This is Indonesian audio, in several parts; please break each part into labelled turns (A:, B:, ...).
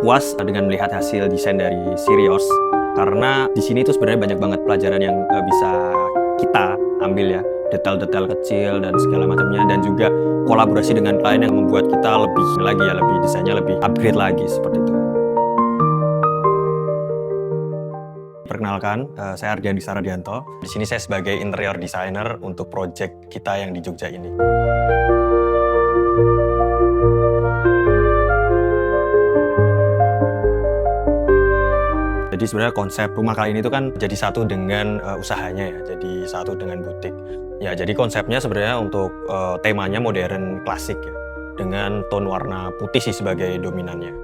A: puas dengan melihat hasil desain dari Sirios, karena di sini tuh sebenarnya banyak banget pelajaran yang bisa kita ambil ya, detail-detail kecil dan segala macamnya, dan juga kolaborasi dengan klien yang membuat kita lebih lagi ya, lebih desainnya lebih upgrade lagi seperti itu. Perkenalkan, saya Ardian Saradianto. Di sini saya sebagai interior designer untuk project kita yang di Jogja ini. Jadi sebenarnya konsep rumah kali ini itu kan jadi satu dengan usahanya ya, jadi satu dengan butik. Ya, jadi konsepnya sebenarnya untuk temanya modern klasik ya, dengan tone warna putih sih sebagai dominannya.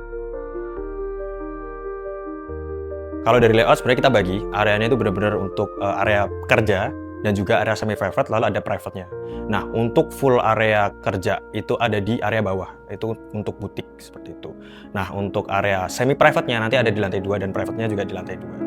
A: Kalau dari layout sebenarnya kita bagi, areanya itu benar-benar untuk area kerja dan juga area semi private, lalu ada private-nya. Nah, untuk full area kerja itu ada di area bawah, itu untuk butik seperti itu. Nah, untuk area semi private-nya nanti ada di lantai 2 dan private-nya juga di lantai 2.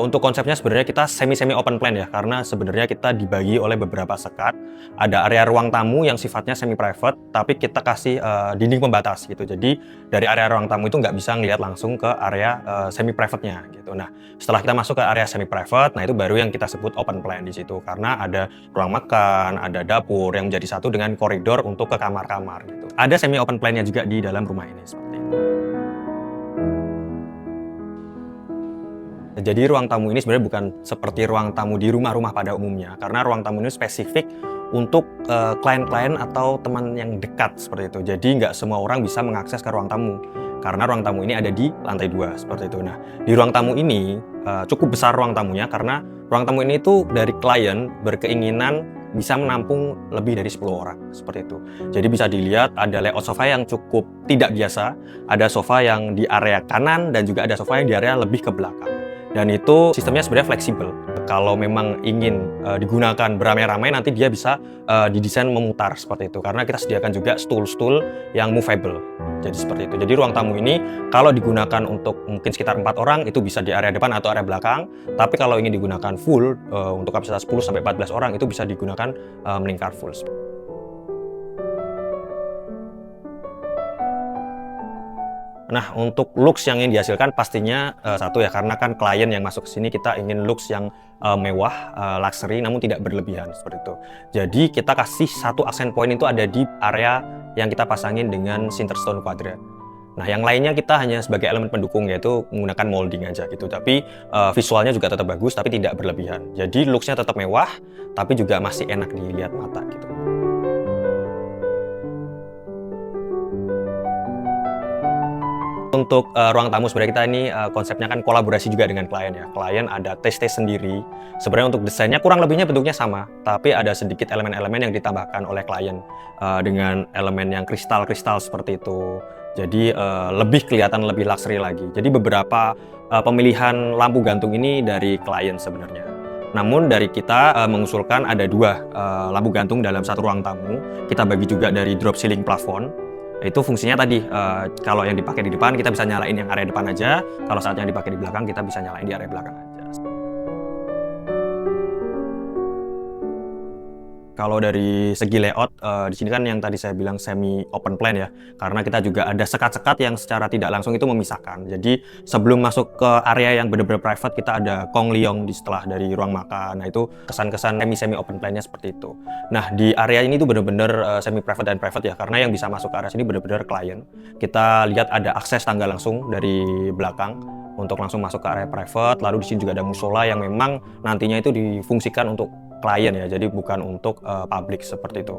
A: Untuk konsepnya sebenarnya kita semi open plan ya, karena sebenarnya kita dibagi oleh beberapa sekat. Ada area ruang tamu yang sifatnya semi private, tapi kita kasih dinding pembatas gitu. Jadi dari area ruang tamu itu nggak bisa ngelihat langsung ke area semi private-nya gitu. Nah, setelah kita masuk ke area semi private, nah itu baru yang kita sebut open plan di situ, karena ada ruang makan, ada dapur yang menjadi satu dengan koridor untuk ke kamar-kamar gitu. Ada semi open plan-nya juga di dalam rumah ini seperti itu. Jadi ruang tamu ini sebenarnya bukan seperti ruang tamu di rumah-rumah pada umumnya, karena ruang tamu ini spesifik untuk klien-klien atau teman yang dekat seperti itu. Jadi nggak semua orang bisa mengakses ke ruang tamu, karena ruang tamu ini ada di lantai 2 seperti itu. Nah, di ruang tamu ini cukup besar ruang tamunya, karena ruang tamu ini itu dari klien berkeinginan bisa menampung lebih dari 10 orang seperti itu. Jadi bisa dilihat ada layout sofa yang cukup tidak biasa, ada sofa yang di area kanan dan juga ada sofa yang di area lebih ke belakang. Dan itu sistemnya sebenarnya fleksibel. Kalau memang ingin digunakan beramai-ramai, nanti dia bisa didesain memutar seperti itu. Karena kita sediakan juga stool-stool yang movable. Jadi seperti itu. Jadi ruang tamu ini kalau digunakan untuk mungkin sekitar 4 orang, itu bisa di area depan atau area belakang. Tapi kalau ingin digunakan full, untuk kapasitas 10-14 orang, itu bisa digunakan melingkar full. Nah, untuk looks yang ingin dihasilkan pastinya satu ya, karena kan klien yang masuk ke sini kita ingin looks yang mewah, luxury, namun tidak berlebihan seperti itu. Jadi kita kasih satu aksen point itu ada di area yang kita pasangin dengan Sinterstone Quadra. Nah, yang lainnya kita hanya sebagai elemen pendukung, yaitu menggunakan molding aja gitu. Tapi visualnya juga tetap bagus, tapi tidak berlebihan. Jadi looksnya tetap mewah, tapi juga masih enak dilihat mata gitu. Untuk ruang tamu sebenarnya kita ini konsepnya kan kolaborasi juga dengan klien ya. Klien ada taste sendiri. Sebenarnya untuk desainnya kurang lebihnya bentuknya sama, tapi ada sedikit elemen-elemen yang ditambahkan oleh klien dengan elemen yang kristal-kristal seperti itu. Jadi lebih kelihatan lebih luxury lagi. Jadi beberapa pemilihan lampu gantung ini dari klien sebenarnya. Namun dari kita mengusulkan ada 2 lampu gantung dalam satu ruang tamu. Kita bagi juga dari drop ceiling plafon. Itu fungsinya tadi, kalau yang dipakai di depan kita bisa nyalain yang area depan aja, kalau saat yang dipakai di belakang kita bisa nyalain di area belakang aja. Kalau dari segi layout, di sini kan yang tadi saya bilang semi open plan ya, karena kita juga ada sekat-sekat yang secara tidak langsung itu memisahkan. Jadi sebelum masuk ke area yang benar-benar private, kita ada Kong Leong di setelah dari ruang makan. Nah, itu kesan-kesan semi open plan-nya seperti itu. Nah, di area ini tuh benar-benar semi private dan private ya, karena yang bisa masuk ke area sini benar-benar klien. Kita lihat ada akses tangga langsung dari belakang untuk langsung masuk ke area private. Lalu di sini juga ada musola yang memang nantinya itu difungsikan untuk klien ya, jadi bukan untuk publik seperti itu.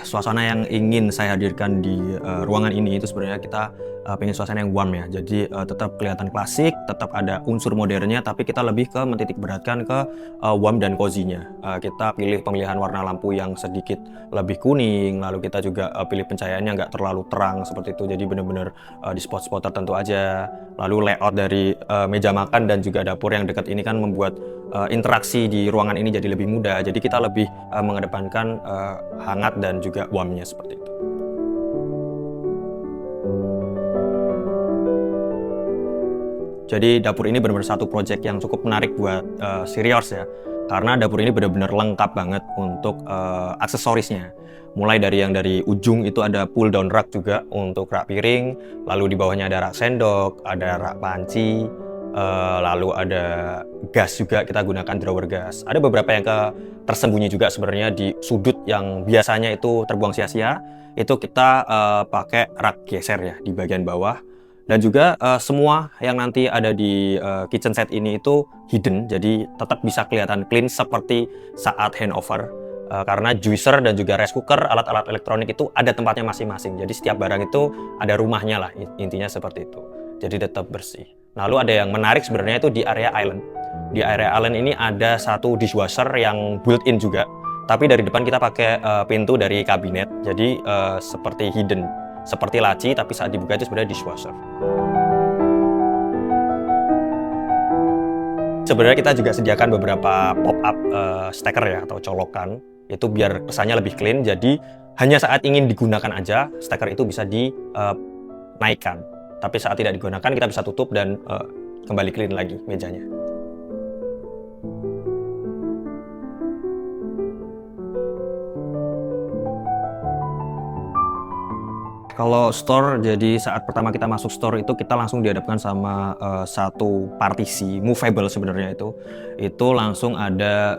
A: Suasana yang ingin saya hadirkan di ruangan ini itu sebenarnya kita pengen suasana yang warm ya. Jadi tetap kelihatan klasik, tetap ada unsur modernnya, tapi kita lebih ke mentitik beratkan ke warm dan cozy-nya. Kita pilih pemilihan warna lampu yang sedikit lebih kuning, lalu kita juga pilih pencahayaannya nggak terlalu terang seperti itu. Jadi benar-benar di spot-spot tertentu aja. Lalu layout dari meja makan dan juga dapur yang dekat ini kan membuat interaksi di ruangan ini jadi lebih mudah. Jadi kita lebih mengedepankan hangat dan juga warmnya seperti itu. Jadi dapur ini benar-benar satu project yang cukup menarik buat Sirios ya. karena dapur ini benar-benar lengkap banget untuk aksesorisnya. Mulai dari yang dari ujung itu ada pull down rack juga untuk rak piring, lalu di bawahnya ada rak sendok, ada rak panci, lalu ada gas juga, kita gunakan drawer gas. Ada beberapa yang tersembunyi juga sebenarnya di sudut yang biasanya itu terbuang sia-sia, itu kita pakai rak geser ya di bagian bawah. Dan juga semua yang nanti ada di kitchen set ini itu hidden, jadi tetap bisa kelihatan clean seperti saat handover. Karena juicer dan juga rice cooker, alat-alat elektronik itu ada tempatnya masing-masing. Jadi setiap barang itu ada rumahnya lah, intinya seperti itu. Jadi tetap bersih. Lalu ada yang menarik sebenarnya itu di area island. Di area island ini ada satu dishwasher yang built-in juga. Tapi dari depan kita pakai pintu dari kabinet, jadi seperti hidden. Seperti laci, tapi saat dibuka itu sebenarnya dishwasher. Sebenarnya kita juga sediakan beberapa pop-up steker ya, atau colokan. Itu biar kesannya lebih clean, jadi hanya saat ingin digunakan aja, steker itu bisa dinaikkan. Tapi saat tidak digunakan, kita bisa tutup dan kembali clean lagi mejanya. Kalau store, jadi saat pertama kita masuk store itu kita langsung dihadapkan sama satu partisi movable sebenarnya itu. Itu langsung ada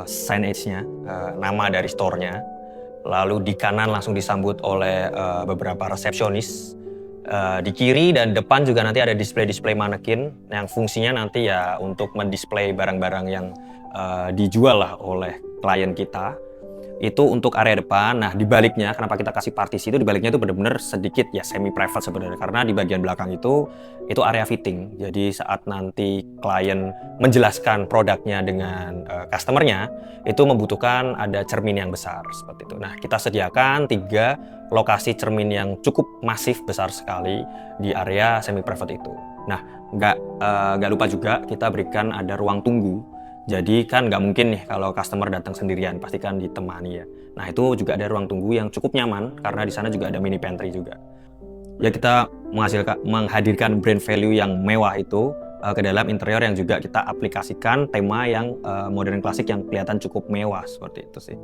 A: signage-nya, nama dari store-nya. Lalu di kanan langsung disambut oleh beberapa resepsionis. Di kiri dan depan juga nanti ada display-display manekin yang fungsinya nanti ya untuk mendisplay barang-barang yang dijual lah oleh klien kita. Itu untuk area depan. Nah, di baliknya, kenapa kita kasih partisi itu, di baliknya itu benar-benar sedikit ya semi private sebenarnya, karena di bagian belakang itu area fitting. Jadi saat nanti klien menjelaskan produknya dengan customernya, itu membutuhkan ada cermin yang besar seperti itu. Nah, kita sediakan 3 lokasi cermin yang cukup masif, besar sekali di area semi private itu. Nah, nggak lupa juga kita berikan ada ruang tunggu. Jadi kan nggak mungkin nih kalau customer datang sendirian, pasti kan ditemani ya. Nah, itu juga ada ruang tunggu yang cukup nyaman karena di sana juga ada mini pantry juga. Ya, kita menghadirkan brand value yang mewah itu ke dalam interior yang juga kita aplikasikan tema yang modern klasik yang kelihatan cukup mewah seperti itu sih.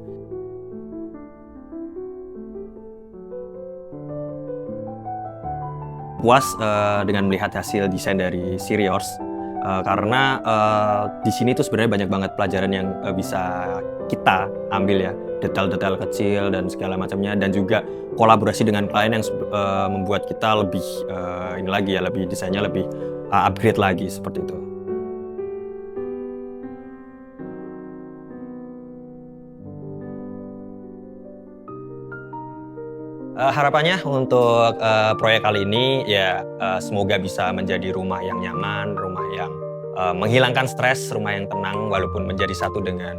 A: Puas dengan melihat hasil desain dari Siriors. Karena di sini tuh sebenarnya banyak banget pelajaran yang bisa kita ambil ya, detail-detail kecil dan segala macamnya, dan juga kolaborasi dengan klien yang membuat kita lebih ini lagi ya, lebih desainnya lebih upgrade lagi seperti itu. Harapannya untuk proyek kali ini ya semoga bisa menjadi rumah yang nyaman, rumah yang menghilangkan stres, rumah yang tenang walaupun menjadi satu dengan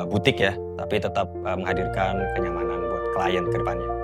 A: butik ya, tapi tetap menghadirkan kenyamanan buat klien ke depannya.